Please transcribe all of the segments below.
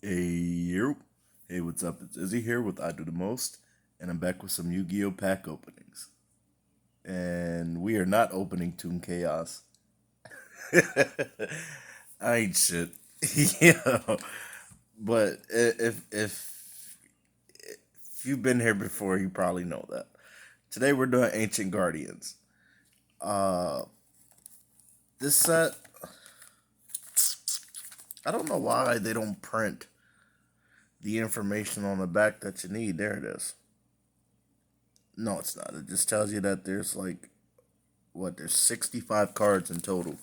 Hey, hey, what's up? It's Izzy here with I Do the Most, and I'm back with some Yu-Gi-Oh pack openings. And we are not opening Toon Chaos. I ain't shit. Yeah, but if you've been here before, you probably know that. Today we're doing Ancient Guardians. Uh, this set, I don't know why they don't print the information on the back that you need. There it is. No, it's not. It just tells you that there's there's 65 cards in total,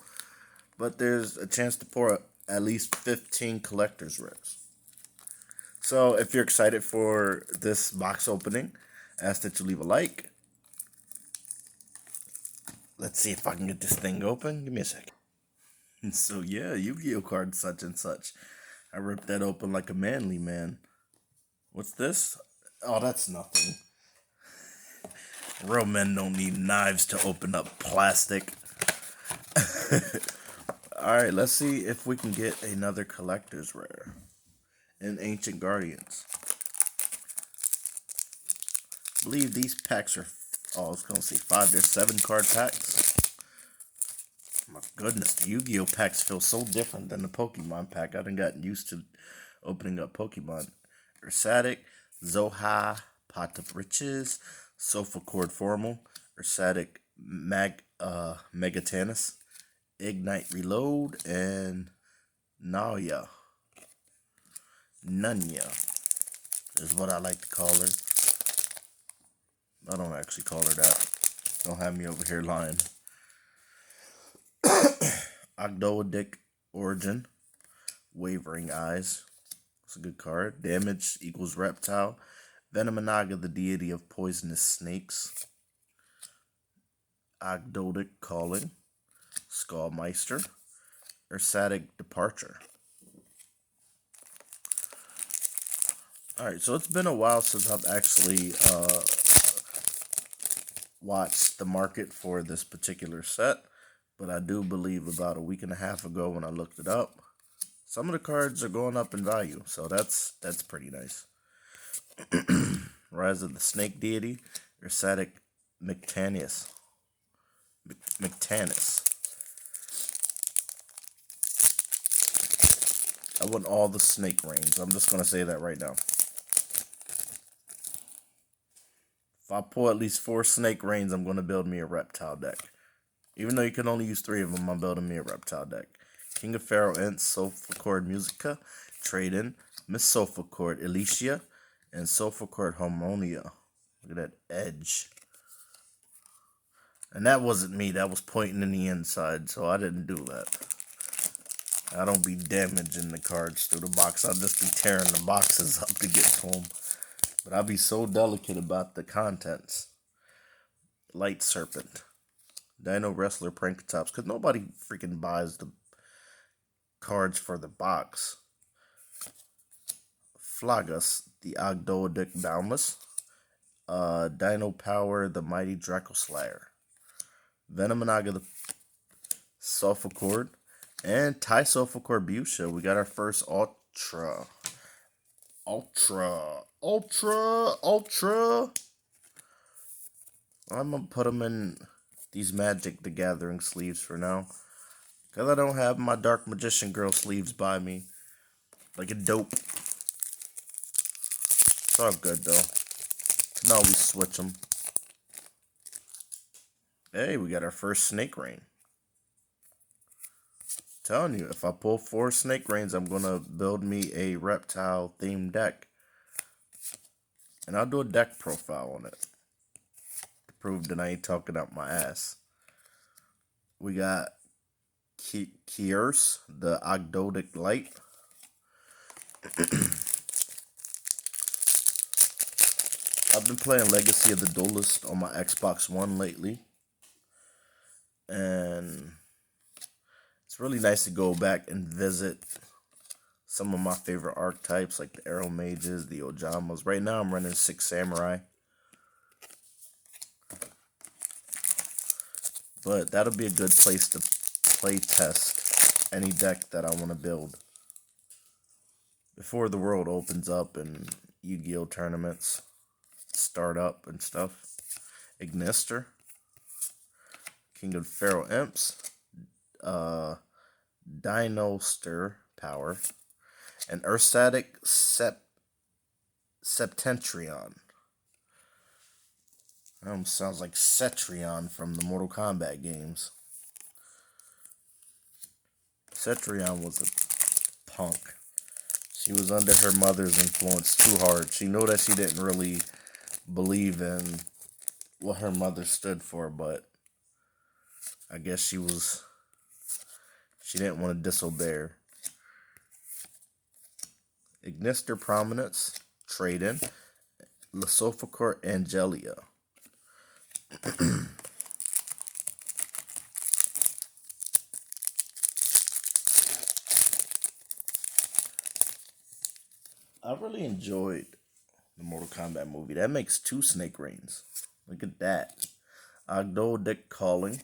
but there's a chance to pour at least 15 collector's rares. So if you're excited for this box opening, ask that you leave a like. Let's see if I can get this thing open. Give me a second. So yeah, Yu-Gi-Oh card such and such. I ripped that open like a manly man. What's this? Oh, that's nothing. Real men don't need knives to open up plastic. Alright, let's see if we can get another collector's rare in Ancient Guardians. I believe these packs are, oh, I was going to say 5, there's 7 card packs. My goodness, the Yu-Gi-Oh packs feel so different than the Pokemon pack. I done gotten used to opening up Pokemon. Ursatic, Zoha, Pot of Riches, Sofa Cord Formal, Ursatic, Megatanus, Ignite Reload, and Naya. Nunya is what I like to call her. I don't actually call her that. Don't have me over here lying. Ogdoadic Origin, Wavering Eyes. It's a good card. Damage equals Reptile. Venomanaga, the deity of poisonous snakes. Ogdoadic Calling. Skullmeister. Ursatic Departure. Alright, so it's been a while since I've actually watched the market for this particular set, but I do believe about a week and a half ago when I looked it up, some of the cards are going up in value, so that's pretty nice. Rise of the Snake Deity, Ursatic Mctanus. McTannis. I want all the snake rings. I'm just going to say that right now. If I pull at least 4 snake rains, I'm going to build me a reptile deck. Even though you can only use 3 of them, I'm building me a reptile deck. King of Pharaoh Ents, Sofa Chord Musica, Trade In, Miss Sofa Chord Alicia, and Sofa Chord Harmonia. Look at that edge. And that wasn't me, that was pointing in the inside, so I didn't do that. I don't be damaging the cards through the box, I'll just be tearing the boxes up to get to them. But I'll be so delicate about the contents. Light Serpent. Dino Wrestler Prankatops, because nobody freaking buys the cards for the box. Flagus, the Ogdoadic Boundless. Dino Power, the Mighty Draco Slayer. Venomanaga, the Sulfur and Ty Sulfur Busha. We got our first Ultra. I'm gonna put them in these Magic the Gathering sleeves for now. Because I don't have my Dark Magician Girl sleeves by me. Like a dope. It's all good though. Can always switch them. Hey, we got our first Snake Rain. Telling you, if I pull 4 Snake Rains, I'm gonna build me a reptile themed deck. And I'll do a deck profile on it. To prove that I ain't talking out my ass. We got Kiers, the Ogdoadic Light. I've been playing Legacy of the Duelist on my Xbox One lately. And it's really nice to go back and visit some of my favorite archetypes like the Arrow Mages, the Ojamas. Right now I'm running 6 Samurai. But that'll be a good place to play test any deck that I want to build. before the world opens up and Yu-Gi-Oh tournaments start up and stuff. Ignister, King of Pharaoh Imps, uh, Dinoster Power, and Septentrion. Sounds like Cetrion from the Mortal Kombat games. Cetrion was a punk. She was under her mother's influence too hard. She knew that she didn't really believe in what her mother stood for, but I guess she didn't want to disobey her. Ignister Prominence, Trade-in, Lasophacore Angelia. I really enjoyed the Mortal Kombat movie. That makes two Snake Rains. Look at that. Yugioh-The Calling.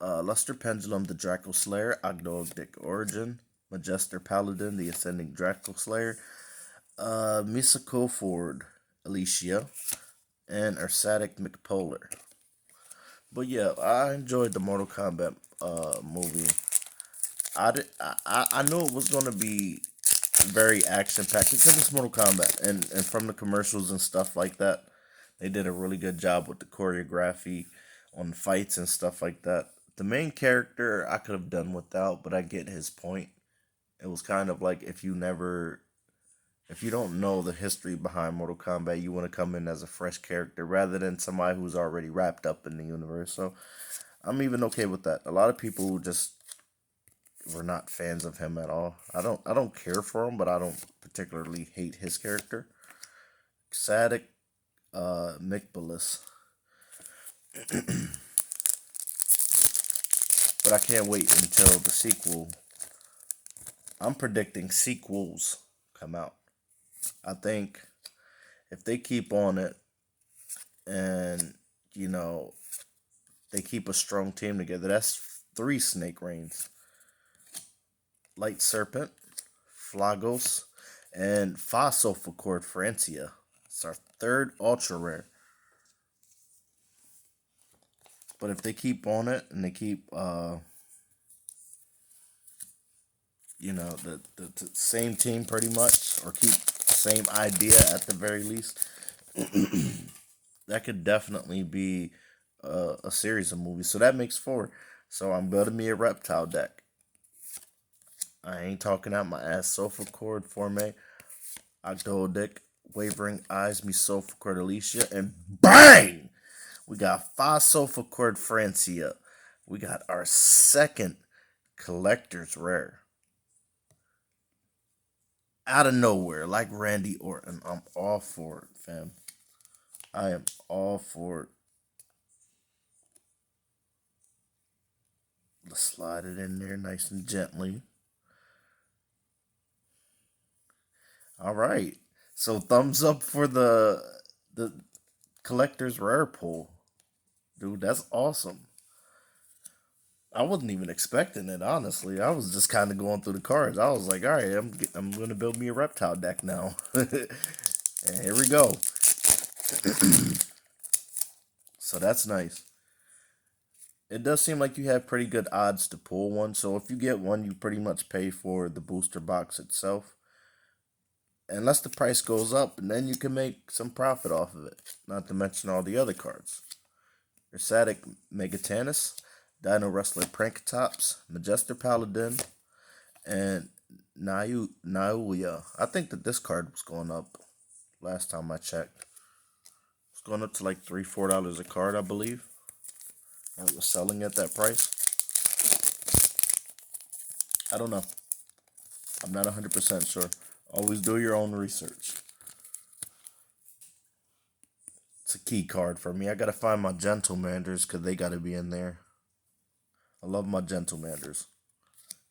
Luster Pendulum, the Draco Slayer. Yugioh-The Origin. Majester Paladin, the Ascending Draco Slayer. Misako Ford, Alicia. And Ursatic McPolar. But yeah, I enjoyed the Mortal Kombat movie. I knew it was gonna be very action packed because it's Mortal Kombat, and from the commercials and stuff like that, they did a really good job with the choreography on fights and stuff like that. The main character I could have done without, but I get his point. It was kind of like if you don't know the history behind Mortal Kombat, you want to come in as a fresh character rather than somebody who's already wrapped up in the universe. So I'm even okay with that. A lot of people just were not fans of him at all. I don't care for him, but I don't particularly hate his character. Sadik Mikbalis. But I can't wait until the sequel. I'm predicting sequels come out. I think if they keep on it and you know they keep a strong team together, that's three Snake Rains. Light Serpent, Flagos, and Phosophocord Francia. It's our third ultra rare. But if they keep on it and they keep, the same team pretty much, or keep the same idea at the very least, that could definitely be a series of movies. So that makes four. So I'm building me a reptile deck. I ain't talking out my ass. Sofa Cord Forme, Octodic, Wavering Eyes, me Sofa Cord Alicia, and BANG! We got five Sofa Cord Francia. We got our second collector's rare. Out of nowhere, like Randy Orton. I'm all for it, fam. I am all for it. Let's slide it in there nice and gently. All right. So thumbs up for the collector's rare pull. Dude, that's awesome. I wasn't even expecting it, honestly. I was just kind of going through the cards. I was like, all right, I'm going to build me a reptile deck now. And here we go. So that's nice. It does seem like you have pretty good odds to pull one. So if you get one, you pretty much pay for the booster box itself. Unless the price goes up, and then you can make some profit off of it. Not to mention all the other cards. Ursatic Megatanus, Dino Wrestler Pranktops, Majester Paladin, and Nauya. I think that this card was going up last time I checked. It's going up to like $3-4 a card, I believe. Or it was selling at that price. I don't know. I'm not 100% sure. Always do your own research. It's a key card for me. I gotta find my Gentlemanders because they gotta be in there. I love my Gentlemanders.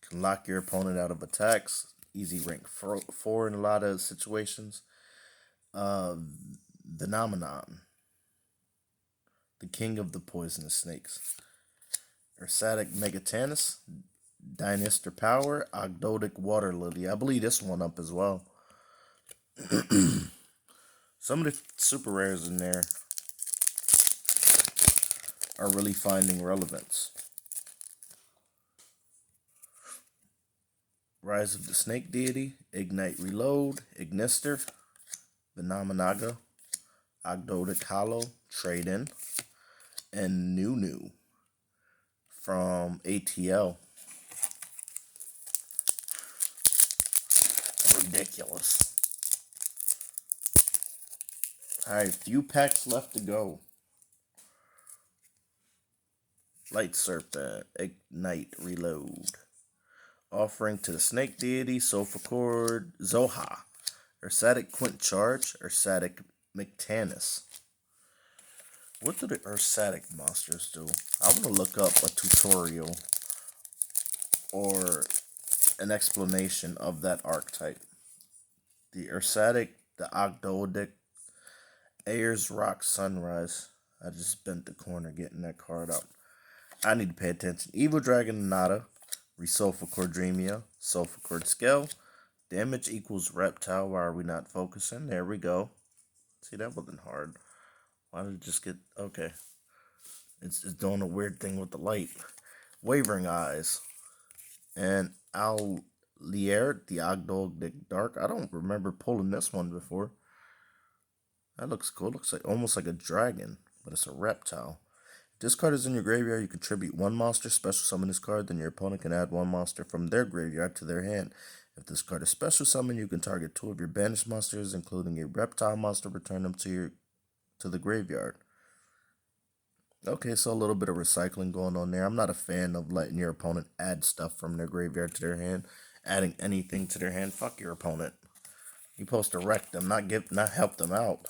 Can lock your opponent out of attacks. Easy rank four in a lot of situations. Uh, Phenomenon. The king of the poisonous snakes. Ursatic Megatanus. Dinister Power, Ogdoadic Water Lily. I believe this one up as well. Some of the super rares in there are really finding relevance. Rise of the Snake Deity, Ignite Reload, Ignister, Venomenaga, Ogdoadic Hollow, Trade In, and New from ATL. Ridiculous. Alright, few packs left to go. Light Serpent, Ignite Reload. Offering to the Snake Deity, Sulfur Cord, Zoha, Ursatic Quint Charge, Ursatic Mectanus. What do the Ursatic monsters do? I want to look up a tutorial or an explanation of that archetype. The Ursatic, the Ogdoadic, Ayers Rock Sunrise. I just bent the corner getting that card out. I need to pay attention. Evil Dragon Nada, Resulfur Cordremia, Sulfur Cord Scale. Damage equals Reptile. Why are we not focusing? There we go. See, that wasn't hard. Why did it just get... Okay. It's doing a weird thing with the light. Wavering Eyes. And Al Lier, the Ogdoadic Dark. I don't remember pulling this one before. That looks cool. Looks like almost like a dragon, but it's a reptile. If this card is in your graveyard, you contribute one monster, special summon this card, then your opponent can add one monster from their graveyard to their hand. If this card is special summon, you can target two of your banished monsters, including a reptile monster, return them to the graveyard. Okay, so a little bit of recycling going on there. I'm not a fan of letting your opponent add stuff from their graveyard to their hand. Adding anything to their hand, fuck your opponent. You're supposed to wreck them, not help them out.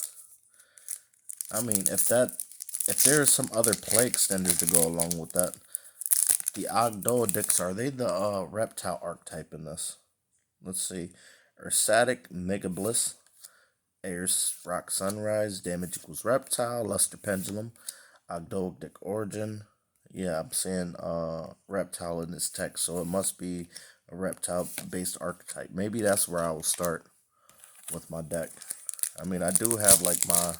I mean, if there are some other play extenders to go along with that, the Ogdoadics, are they the reptile archetype in this? Let's see. Ursatic Mega Bliss, Ayers Rock Sunrise, damage equals reptile, Luster Pendulum, Ogdoadic Origin. Yeah, I'm saying reptile in this text, so it must be a reptile based archetype. Maybe that's where I will start with my deck. I mean, I do have like my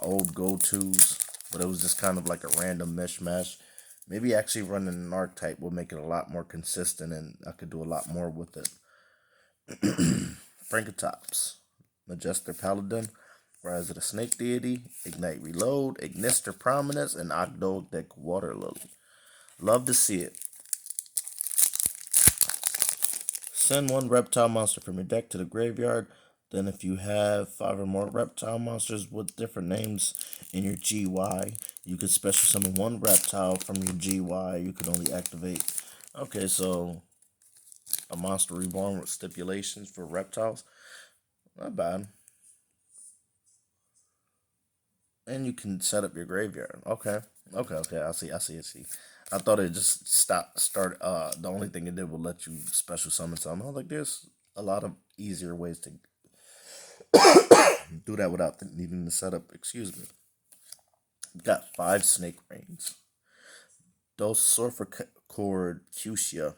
old go-tos, but it was just kind of like a random mishmash. Maybe actually running an archetype will make it a lot more consistent, and I could do a lot more with it. Frankatops, Majester Paladin, Rise of the Snake Deity, Ignite Reload, Ignister Prominence, and Ogdoadic Water Lily. Love to see it. Send one reptile monster from your deck to the graveyard. Then if you have 5 or more reptile monsters with different names in your GY, you can special summon one reptile from your GY. You can only activate. Okay, so a monster reborn with stipulations for reptiles. Not bad. And you can set up your graveyard. Okay. I see. I thought it just start. The only thing it did was let you special summon something. I was like, there's a lot of easier ways to do that without needing to set up. Excuse me. Got 5 Snake Rings. Those Sulfur Cord Fuchsia.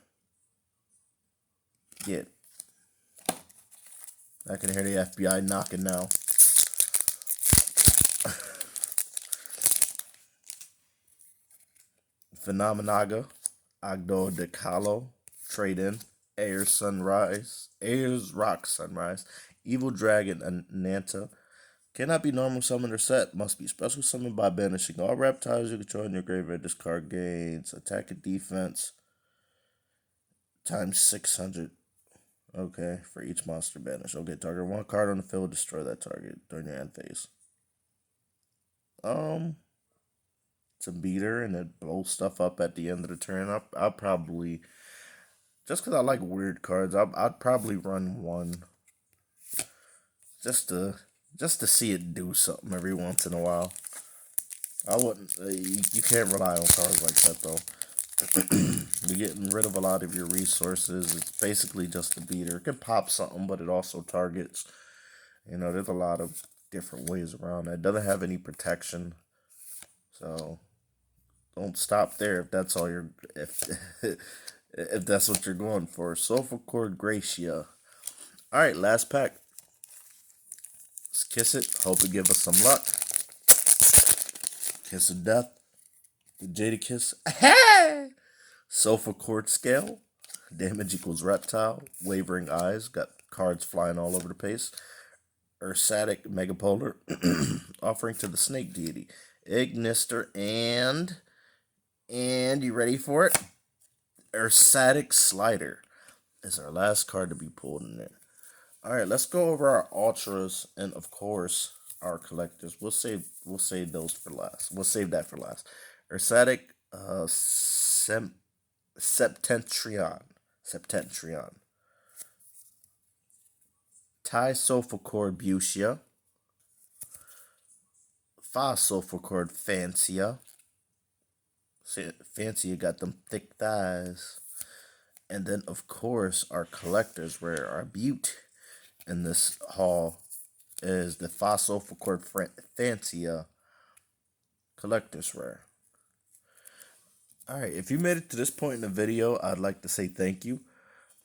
Get. I can hear the FBI knocking now. Phenomenaga, Ogdoadic Hollow, Trade In, Ayers Rock Sunrise, Evil Dragon Nanta. Cannot be normal summoned or set. Must be special summoned by banishing all reptiles you control in your graveyard. This card gains attack and defense times 600. Okay, for each monster banished. Okay, target one card on the field, destroy that target during your end phase. It's a beater and it blows stuff up at the end of the turn. I'll probably, just because I like weird cards, I'd probably run one just to see it do something every once in a while. I wouldn't. You can't rely on cards like that though. You're getting rid of a lot of your resources. It's basically just a beater. It can pop something, but it also targets. There's a lot of different ways around that. It doesn't have any protection, so don't stop there if that's all you're. If if that's what you're going for. Sulfur Cord Gracia. Alright, last pack. Let's kiss it. Hope it give us some luck. Kiss of Death. The Jada Kiss. Sulfur Cord Scale. Damage equals Reptile. Wavering Eyes. Got cards flying all over the place. Ursatic Megapolar. Offering to the Snake Deity. Ignister and you ready for it? Ursatic Slider is our last card to be pulled in there. Alright, let's go over our ultras and of course our collectors. We'll save those for last. We'll save that for last. Ursatic Septentrion. Thai Sulfur Cord Bucia. Fa Sulfur Cord Fancia. Fancia got them thick thighs. And then, of course, our collectors, where our beaut in this haul is the Fa Sulfur Cord Fancia collector's rare. Alright, if you made it to this point in the video, I'd like to say thank you.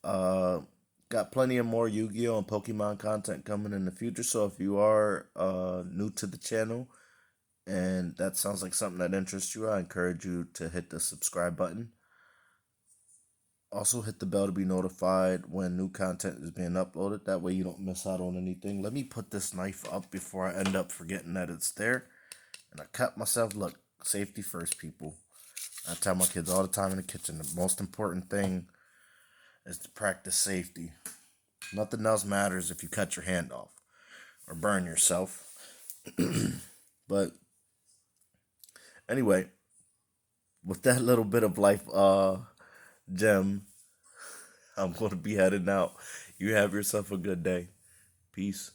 Got plenty of more Yu-Gi-Oh! And Pokemon content coming in the future, so if you are new to the channel, and that sounds like something that interests you, I encourage you to hit the subscribe button. Also hit the bell to be notified when new content is being uploaded. That way you don't miss out on anything. Let me put this knife up before I end up forgetting that it's there. And I cut myself. Look, safety first, people. I tell my kids all the time in the kitchen, the most important thing is to practice safety. Nothing else matters if you cut your hand off or burn yourself. But anyway, with that little bit of life gem, I'm going to be heading out. You have yourself a good day. Peace.